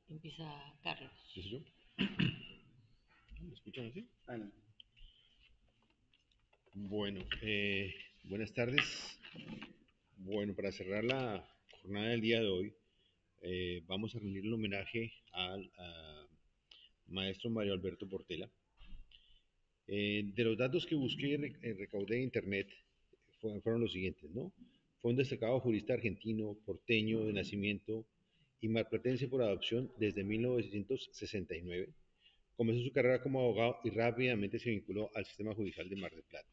empieza Carlos. ¿Empiezo yo? ¿Me escuchan así? No. Bueno, buenas tardes. Bueno, para cerrar la jornada del día de hoy, vamos a rendir el homenaje al maestro Mario Alberto Portela. De los datos que busqué y recaudé en internet fueron los siguientes, ¿no? Fue un destacado jurista argentino, porteño de nacimiento y marplatense por adopción desde 1969. Comenzó su carrera como abogado y rápidamente se vinculó al sistema judicial de Mar del Plata.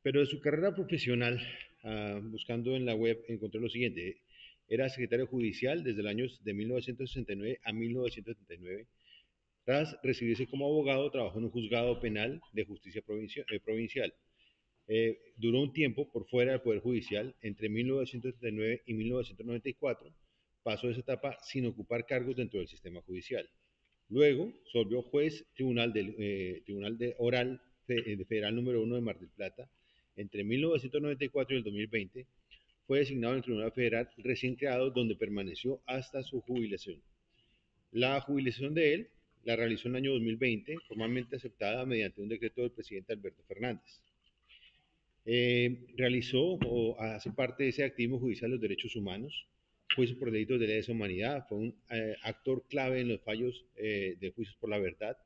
Pero de su carrera profesional, buscando en la web, encontré lo siguiente. Era secretario judicial desde los años de 1969 a 1979. Tras recibirse como abogado, trabajó en un juzgado penal de justicia provincial. Duró un tiempo por fuera del Poder Judicial entre 1979 y 1994. Pasó esa etapa sin ocupar cargos dentro del sistema judicial. Luego se volvió juez tribunal de Oral Federal número 1 de Mar del Plata. Entre 1994 y el 2020 fue designado en el Tribunal Federal recién creado, donde permaneció hasta su jubilación. La jubilación de él la realizó en el año 2020, formalmente aceptada mediante un decreto del presidente Alberto Fernández. Realizó o hace parte de ese activismo judicial de los derechos humanos, juicios por delitos de lesa humanidad, fue un actor clave en los fallos de juicios por la verdad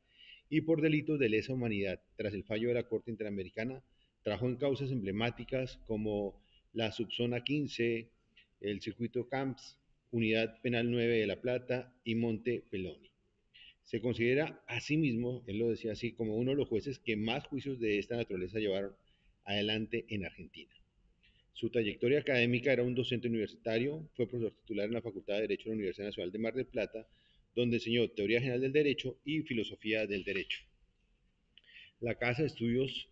y por delitos de lesa humanidad. Tras el fallo de la Corte Interamericana, trabajó en causas emblemáticas como la Subzona 15, el Circuito Camps, Unidad Penal 9 de La Plata y Monte Peloni. Se considera a sí mismo, él lo decía así, como uno de los jueces que más juicios de esta naturaleza llevaron adelante en Argentina. Su trayectoria académica: era un docente universitario, fue profesor titular en la Facultad de Derecho de la Universidad Nacional de Mar del Plata, donde enseñó Teoría General del Derecho y Filosofía del Derecho. La Casa de Estudios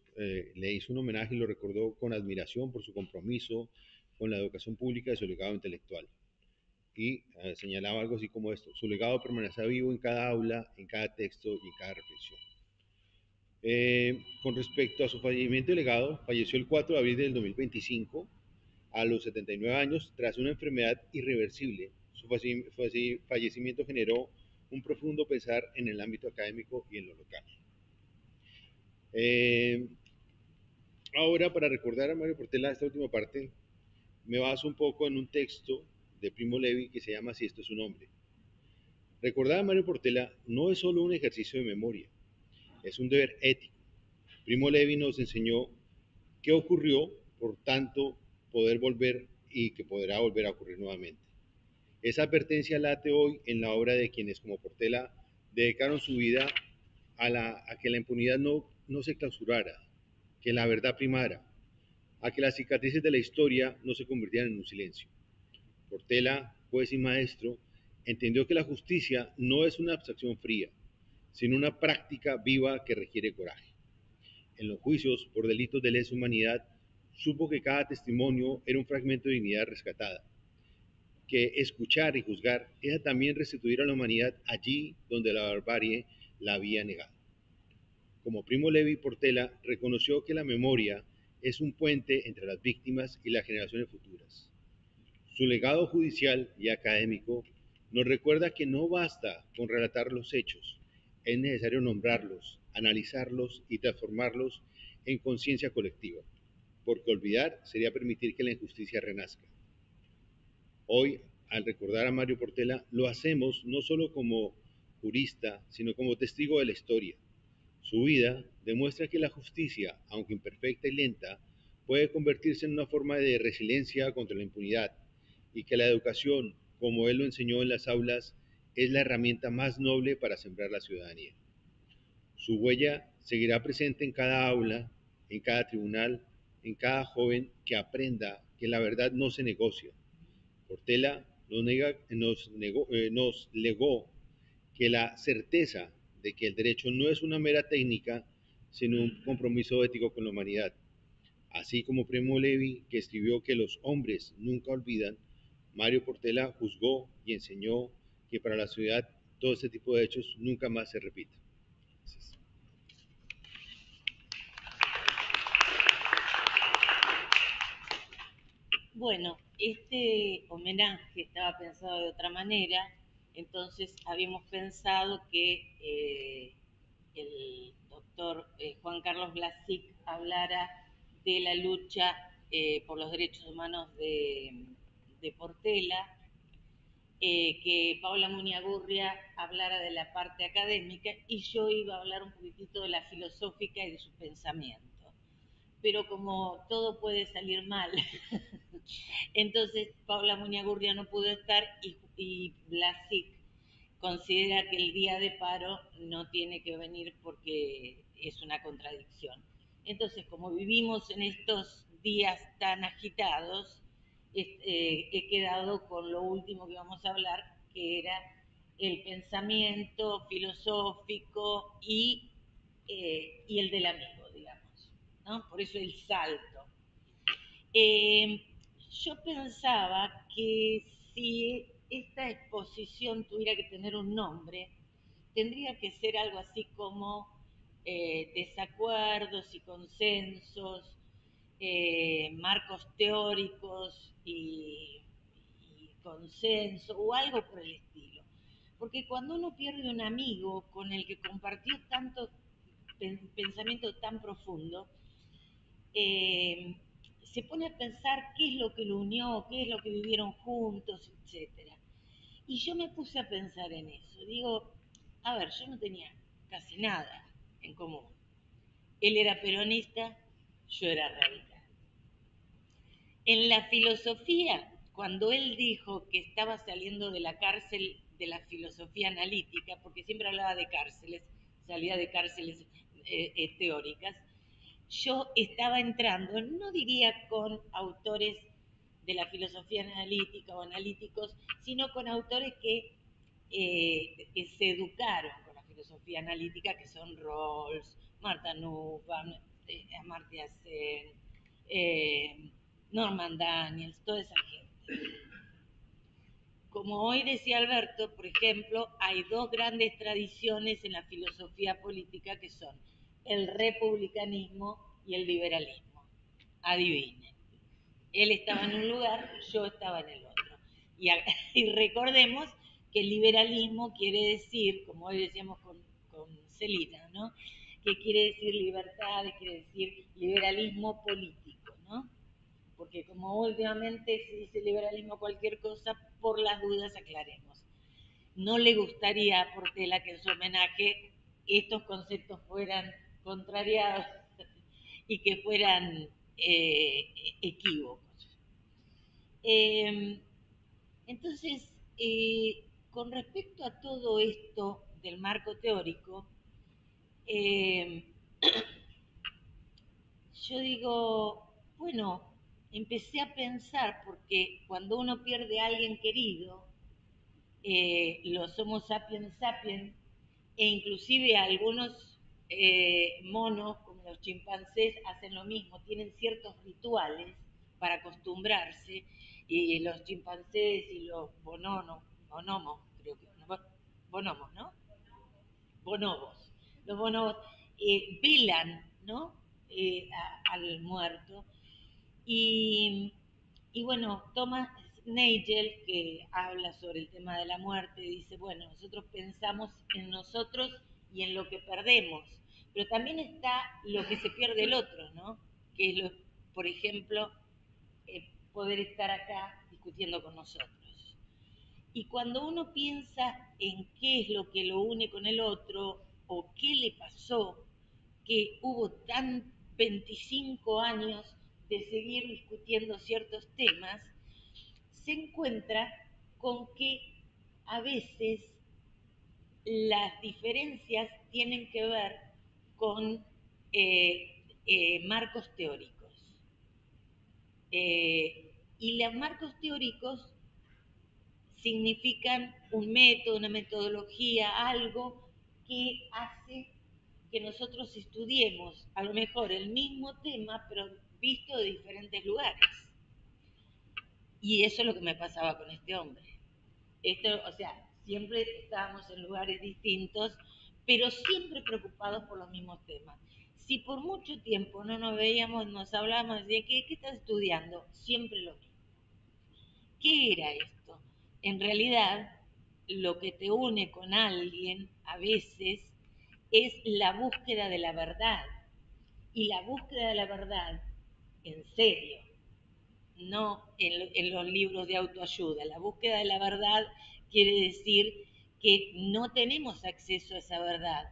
le hizo un homenaje y lo recordó con admiración por su compromiso con la educación pública y su legado intelectual. Y señalaba algo así como esto: su legado permanecerá vivo en cada aula, en cada texto y en cada reflexión. Con respecto a su fallecimiento y legado, falleció el 4 de abril del 2025 a los 79 años tras una enfermedad irreversible. Su fallecimiento generó un profundo pesar en el ámbito académico y en lo local. Ahora, para recordar a Mario Portela, esta última parte, me baso un poco en un texto de Primo Levi que se llama Si esto es un hombre. Recordar a Mario Portela no es solo un ejercicio de memoria, es un deber ético. Primo Levi nos enseñó qué ocurrió, por tanto, poder volver y que podrá volver a ocurrir nuevamente. Esa advertencia late hoy en la obra de quienes, como Portela, dedicaron su vida a que la impunidad no se clausurara, que la verdad primara, a que las cicatrices de la historia no se convirtieran en un silencio. Portela, juez y maestro, entendió que la justicia no es una abstracción fría, sino una práctica viva que requiere coraje. En los juicios por delitos de lesa humanidad, supo que cada testimonio era un fragmento de dignidad rescatada, que escuchar y juzgar era también restituir a la humanidad allí donde la barbarie la había negado. Como Primo Levi, Portela reconoció que la memoria es un puente entre las víctimas y las generaciones futuras. Su legado judicial y académico nos recuerda que no basta con relatar los hechos, es necesario nombrarlos, analizarlos y transformarlos en conciencia colectiva, porque olvidar sería permitir que la injusticia renazca. Hoy, al recordar a Mario Portela, lo hacemos no solo como jurista, sino como testigo de la historia. Su vida demuestra que la justicia, aunque imperfecta y lenta, puede convertirse en una forma de resiliencia contra la impunidad, y que la educación, como él lo enseñó en las aulas, es la herramienta más noble para sembrar la ciudadanía. Su huella seguirá presente en cada aula, en cada tribunal, en cada joven que aprenda que la verdad no se negocia. Portela nos legó que la certeza de que el derecho no es una mera técnica, sino un compromiso ético con la humanidad. Así como Primo Levi, que escribió que los hombres nunca olvidan, Mario Portela juzgó y enseñó que para la sociedad todo este tipo de hechos nunca más se repita. Gracias. Bueno, este homenaje estaba pensado de otra manera, entonces habíamos pensado que el doctor Juan Carlos Blasic hablara de la lucha por los derechos humanos de Portela, que Paula Muniagurria hablara de la parte académica y yo iba a hablar un poquitito de la filosófica y de su pensamiento. Pero como todo puede salir mal, entonces Paula Muñagurria no pudo estar y Blasic considera que el día de paro no tiene que venir porque es una contradicción. Entonces, como vivimos en estos días tan agitados, he quedado con lo último que vamos a hablar, que era el pensamiento filosófico y el del amigo, digamos, ¿no? Por eso el salto. Eh, yo pensaba que si esta exposición tuviera que tener un nombre, tendría que ser algo así como desacuerdos y consensos, marcos teóricos y consenso, o algo por el estilo. Porque cuando uno pierde un amigo con el que compartió tanto pensamiento tan profundo, eh, se pone a pensar qué es lo que lo unió, qué es lo que vivieron juntos, etcétera. Y yo me puse a pensar en eso. Digo, a ver, yo no tenía casi nada en común. Él era peronista, yo era radical. En la filosofía, cuando él dijo que estaba saliendo de la cárcel de la filosofía analítica, porque siempre hablaba de cárceles, salía de cárceles teóricas, yo estaba entrando, no diría con autores de la filosofía analítica o analíticos, sino con autores que se educaron con la filosofía analítica, que son Rawls, Marta Nussbaum, Amartya Sen, eh, Norman Daniels, toda esa gente. Como hoy decía Alberto, por ejemplo, hay dos grandes tradiciones en la filosofía política que son el republicanismo y el liberalismo. Adivinen. Él estaba en un lugar, yo estaba en el otro. Y, y recordemos que el liberalismo quiere decir, como hoy decíamos con Celina, ¿no? Que quiere decir libertades, quiere decir liberalismo político, ¿no? Porque como últimamente se dice liberalismo cualquier cosa, por las dudas aclaremos. No le gustaría a Portela que en su homenaje estos conceptos fueran contrariados y que fueran equívocos. Eh, entonces, con respecto a todo esto del marco teórico, eh, yo digo, bueno, empecé a pensar, porque cuando uno pierde a alguien querido, los Homo sapiens sapiens, e inclusive algunos monos, como los chimpancés, hacen lo mismo, tienen ciertos rituales para acostumbrarse, y los chimpancés y los bonomos, creo que, bonomos, ¿no? Bonobos. Los bonobos velan, ¿no? Al muerto. Y, y bueno, Thomas Nagel, que habla sobre el tema de la muerte, dice, bueno, nosotros pensamos en nosotros y en lo que perdemos, pero también está lo que se pierde el otro, ¿no? Que es, por ejemplo, poder estar acá discutiendo con nosotros. Y cuando uno piensa en qué es lo que lo une con el otro o qué le pasó, que hubo tan 25 años de seguir discutiendo ciertos temas, se encuentra con que a veces las diferencias tienen que ver con marcos teóricos. Y los marcos teóricos significan un método, una metodología, algo que hace que nosotros estudiemos a lo mejor el mismo tema, pero visto de diferentes lugares. Y eso es lo que me pasaba con este hombre. Esto, o sea, siempre estábamos en lugares distintos, pero siempre preocupados por los mismos temas. Si por mucho tiempo no nos veíamos, nos hablábamos de qué estás estudiando, siempre lo mismo. ¿Qué era esto? En realidad, lo que te une con alguien a veces es la búsqueda de la verdad. Y la búsqueda de la verdad, en serio, no en los libros de autoayuda. La búsqueda de la verdad quiere decir que no tenemos acceso a esa verdad.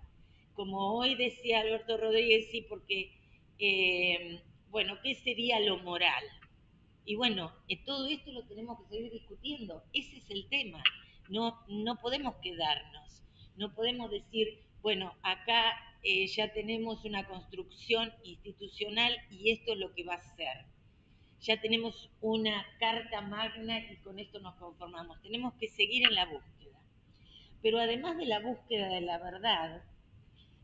Como hoy decía Alberto Rodríguez, sí, porque, bueno, ¿qué sería lo moral? Y bueno, todo esto lo tenemos que seguir discutiendo. Ese es el tema. No, no podemos quedarnos. No podemos decir, bueno, acá ya tenemos una construcción institucional y esto es lo que va a ser. Ya tenemos una carta magna y con esto nos conformamos. Tenemos que seguir en la búsqueda. Pero además de la búsqueda de la verdad,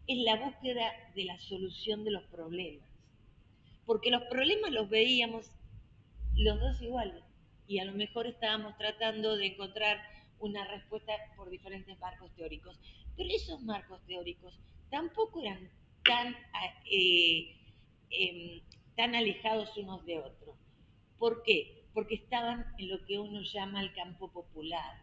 es la búsqueda de la solución de los problemas. Porque los problemas los veíamos los dos iguales y a lo mejor estábamos tratando de encontrar una respuesta por diferentes marcos teóricos. Pero esos marcos teóricos tampoco eran tan, eh, eh, tan alejados unos de otros. ¿Por qué? Porque estaban en lo que uno llama el campo popular.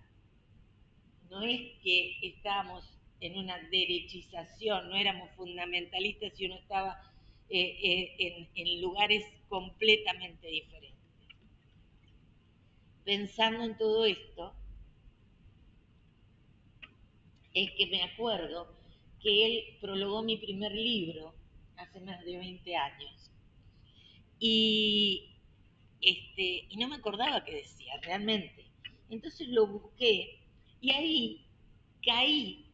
No es que estábamos en una derechización, no éramos fundamentalistas y uno estaba en lugares completamente diferentes. Pensando en todo esto, es que me acuerdo que él prologó mi primer libro hace más de 20 años. Y, y no me acordaba qué decía realmente. Entonces lo busqué y ahí caí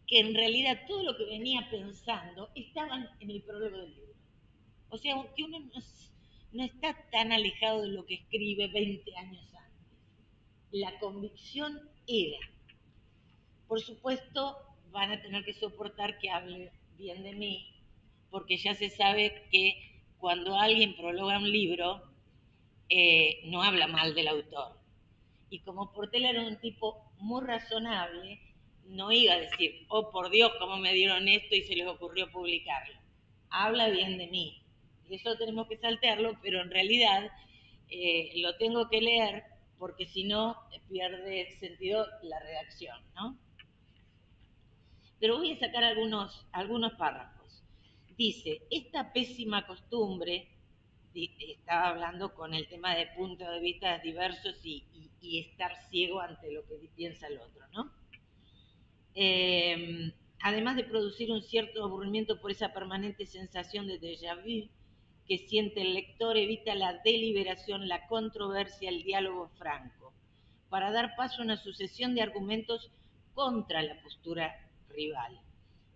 que en realidad todo lo que venía pensando estaba en el prólogo del libro. O sea, que uno no está tan alejado de lo que escribe 20 años antes. La convicción era. Por supuesto, van a tener que soportar que hable bien de mí, porque ya se sabe que cuando alguien prologa un libro, no habla mal del autor. Y como Portela era un tipo muy razonable, no iba a decir, oh por Dios, cómo me dieron esto y se les ocurrió publicarlo. Habla bien de mí. Y eso tenemos que saltearlo, pero en realidad lo tengo que leer porque si no pierde sentido la redacción, ¿no? Pero voy a sacar algunos párrafos. Dice, esta pésima costumbre, estaba hablando con el tema de puntos de vista diversos y estar ciego ante lo que piensa el otro, ¿no? Además de producir un cierto aburrimiento por esa permanente sensación de déjà vu que siente el lector, evita la deliberación, la controversia, el diálogo franco, para dar paso a una sucesión de argumentos contra la postura rival,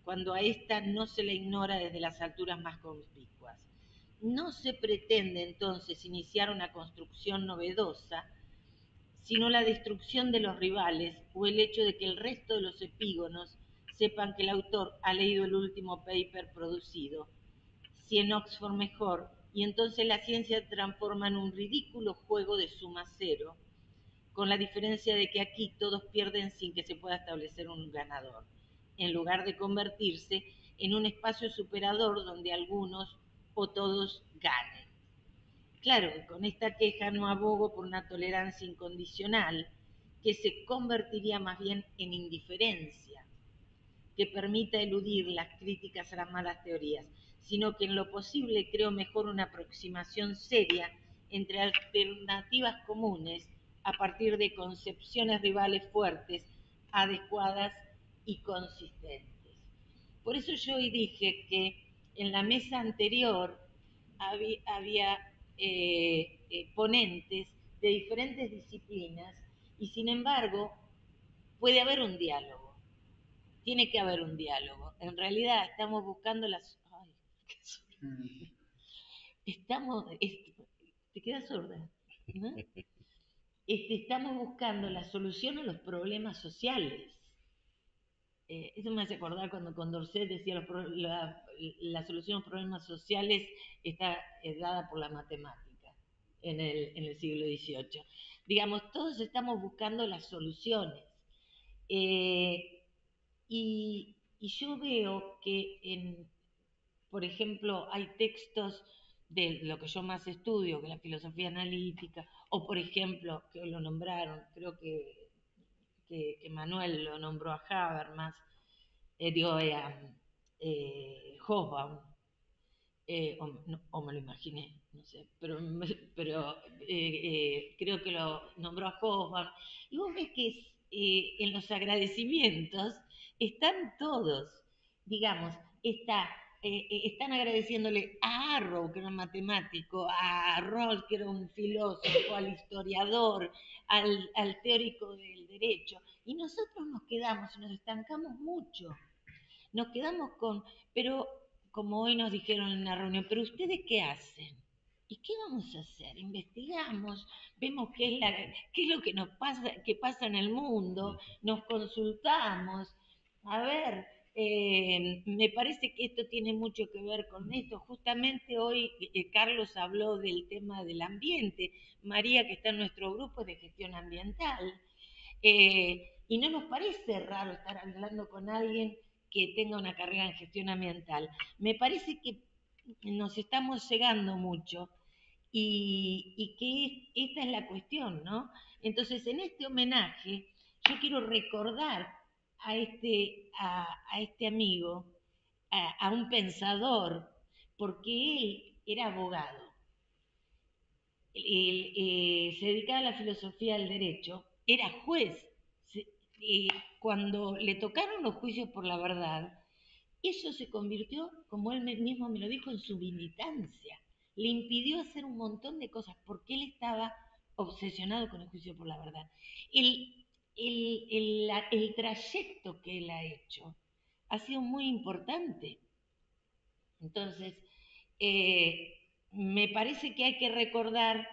cuando a esta no se le ignora desde las alturas más conspicuas. No se pretende entonces iniciar una construcción novedosa, sino la destrucción de los rivales o el hecho de que el resto de los epígonos sepan que el autor ha leído el último paper producido, si en Oxford mejor, y entonces la ciencia transforma en un ridículo juego de suma cero, con la diferencia de que aquí todos pierden sin que se pueda establecer un ganador, en lugar de convertirse en un espacio superador donde algunos o todos ganen. Claro, con esta queja no abogo por una tolerancia incondicional que se convertiría más bien en indiferencia, que permita eludir las críticas a las malas teorías, sino que en lo posible creo mejor una aproximación seria entre alternativas comunes a partir de concepciones rivales fuertes, adecuadas y consistentes. Por eso yo hoy dije que en la mesa anterior había ponentes de diferentes disciplinas y sin embargo puede haber un diálogo, tiene que haber un diálogo. En realidad estamos buscando las... Ay, estamos... ¿Te quedas sorda? ¿No? Estamos buscando la solución a los problemas sociales. Eso me hace acordar cuando Condorcet decía la solución a los problemas sociales está dada por la matemática en el siglo XVIII. Digamos, todos estamos buscando las soluciones. Y yo veo que, por ejemplo, hay textos de lo que yo más estudio, que es la filosofía analítica, o por ejemplo, que lo nombraron, creo que Manuel lo nombró a Habermas, digo, a Hobsbawm, o me lo imaginé, no sé, pero creo que lo nombró a Hobsbawm. Y vos ves que en los agradecimientos están todos, digamos, están agradeciéndole a Arrow, que era un matemático, a Rawls, que era un filósofo, al historiador, al teórico del derecho, y nosotros nos quedamos y nos estancamos mucho. Nos quedamos con, pero como hoy nos dijeron en la reunión, pero ustedes qué hacen? ¿Y qué vamos a hacer? Investigamos, vemos qué es lo que nos pasa, qué pasa en el mundo, nos consultamos. A ver, me parece que esto tiene mucho que ver con esto. Justamente hoy Carlos habló del tema del ambiente. María, que está en nuestro grupo de gestión ambiental. Y no nos parece raro estar hablando con alguien que tenga una carrera en gestión ambiental. Me parece que nos estamos cegando mucho y que esta es la cuestión, ¿no? Entonces, en este homenaje, yo quiero recordar a este amigo, a un pensador, porque él era abogado, se dedicaba a la filosofía del derecho, era juez. Se- eh, Cuando le tocaron los juicios por la verdad, eso se convirtió, como él mismo me lo dijo, en su militancia. Le impidió hacer un montón de cosas porque él estaba obsesionado con el juicio por la verdad. El, el trayecto que él ha hecho ha sido muy importante. Entonces, eh, me parece que hay que recordar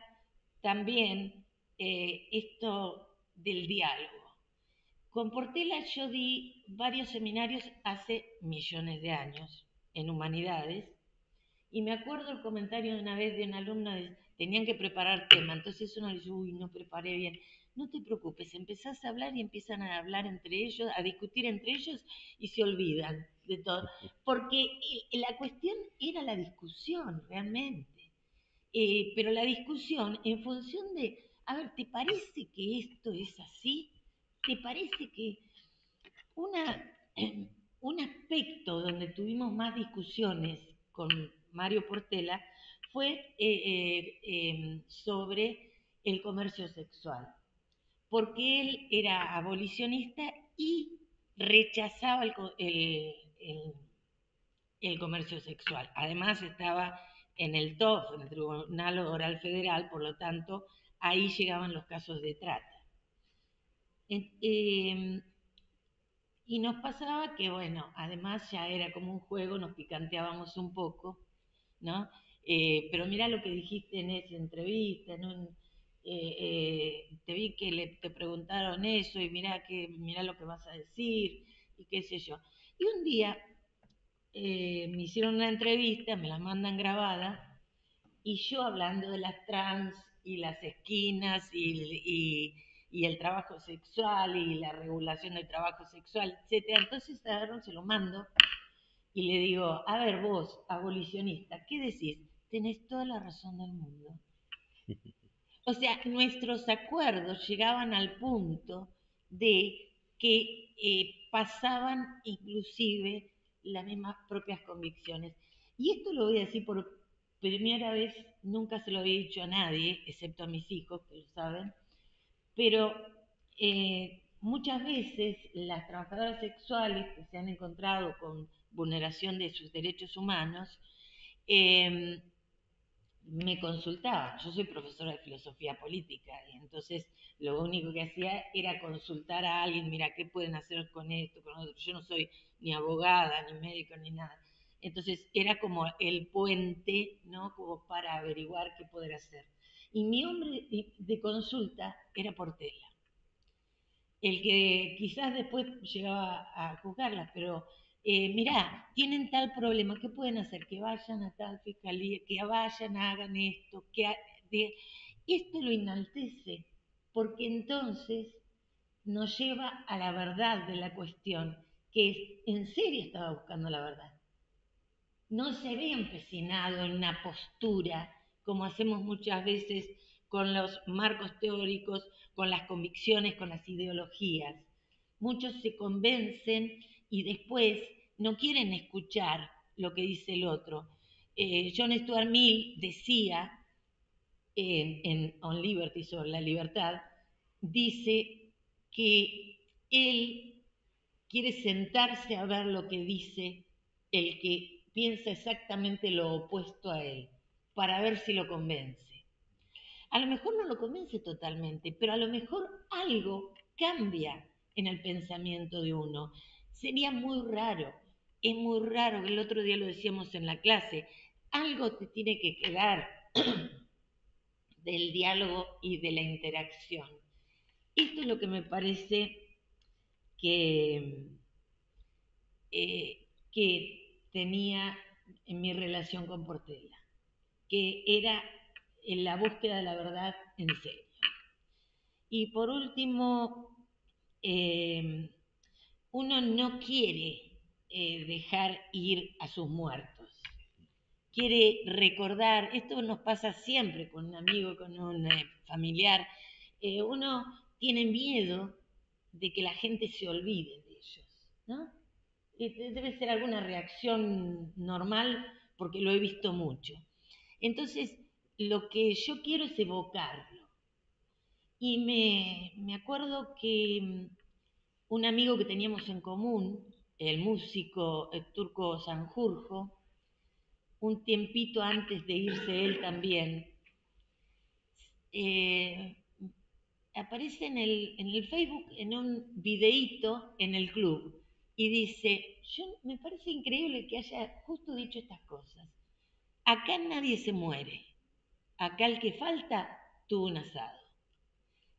también esto del diálogo. Con Portela yo di varios seminarios hace millones de años en humanidades y me acuerdo el comentario de una vez de un alumno, tenían que preparar tema, entonces uno dice, uy, no preparé bien. No te preocupes, empezás a hablar y empiezan a hablar entre ellos, a discutir entre ellos y se olvidan de todo. Porque la cuestión era la discusión, realmente. Pero la discusión en función de, a ver, ¿te parece que esto es así? ¿Te parece que una, un aspecto donde tuvimos más discusiones con Mario Portela fue sobre el comercio sexual, porque él era abolicionista y rechazaba el comercio sexual. Además estaba en el TOF, en el Tribunal Oral Federal, por lo tanto, ahí llegaban los casos de trata. Eh, y nos pasaba que, bueno, además ya era como un juego, nos picanteábamos un poco, ¿no? Pero mira lo que dijiste en esa entrevista, ¿no? Te vi que te preguntaron eso y mira lo que vas a decir y qué sé yo. Y un día me hicieron una entrevista, me la mandan grabada, y yo hablando de las trans y las esquinas y el trabajo sexual y la regulación del trabajo sexual, etcétera. Entonces agarro, se lo mando y le digo, a ver vos, abolicionista, ¿qué decís? Tenés toda la razón del mundo. O sea, nuestros acuerdos llegaban al punto de que pasaban inclusive las mismas propias convicciones. Y esto lo voy a decir por primera vez, nunca se lo había dicho a nadie, excepto a mis hijos, que lo saben, pero muchas veces las trabajadoras sexuales que se han encontrado con vulneración de sus derechos humanos, eh, me consultaba. Yo soy profesora de filosofía política y entonces lo único que hacía era consultar a alguien, mira, ¿qué pueden hacer con esto, con otro? Yo no soy ni abogada, ni médico, ni nada. Entonces era como el puente, ¿no? Como para averiguar qué poder hacer. Y mi hombre de consulta era Portela, el que quizás después llegaba a juzgarlas, pero mirá, tienen tal problema, ¿qué pueden hacer? Que vayan a tal fiscalía, que vayan, hagan esto, esto lo enaltece, porque entonces nos lleva a la verdad de la cuestión, que es, en serio estaba buscando la verdad. no se ve empecinado en una postura, como hacemos muchas veces con los marcos teóricos, con las convicciones, con las ideologías. Muchos se convencen y después no quieren escuchar lo que dice el otro. John Stuart Mill decía en On Liberty, sobre la libertad, dice que él quiere sentarse a ver lo que dice el que piensa exactamente lo opuesto a él, para ver si lo convence. A lo mejor no lo convence totalmente, pero a lo mejor algo cambia en el pensamiento de uno. Sería muy raro, es muy raro, el otro día lo decíamos en la clase, algo te tiene que quedar del diálogo y de la interacción. Esto es lo que me parece que, que tenía en mi relación con Portela, que era en la búsqueda de la verdad en serio. Y por último, uno no quiere dejar ir a sus muertos. Quiere recordar, esto nos pasa siempre con un amigo, con un familiar, uno tiene miedo de que la gente se olvide de ellos, ¿no? Debe ser alguna reacción normal porque lo he visto mucho. Entonces, lo que yo quiero es evocarlo. Y me acuerdo que un amigo que teníamos en común, el músico turco Sanjurjo, un tiempito antes de irse él también, eh, aparece en el Facebook en un videíto en el club y dice, me parece increíble que haya justo dicho estas cosas. Acá nadie se muere, acá el que falta tuvo un asado.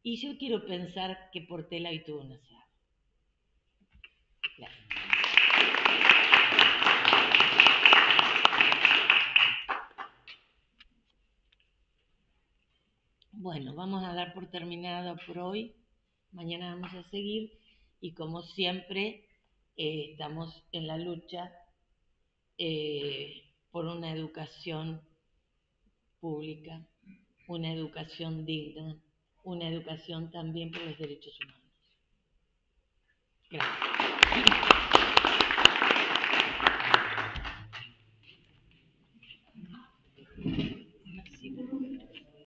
Y yo quiero pensar que Portela hoy tuvo un asado. Gracias. Bueno, vamos a dar por terminado por hoy. Mañana vamos a seguir y como siempre estamos en la lucha por una educación pública, una educación digna, una educación también por los derechos humanos. Gracias.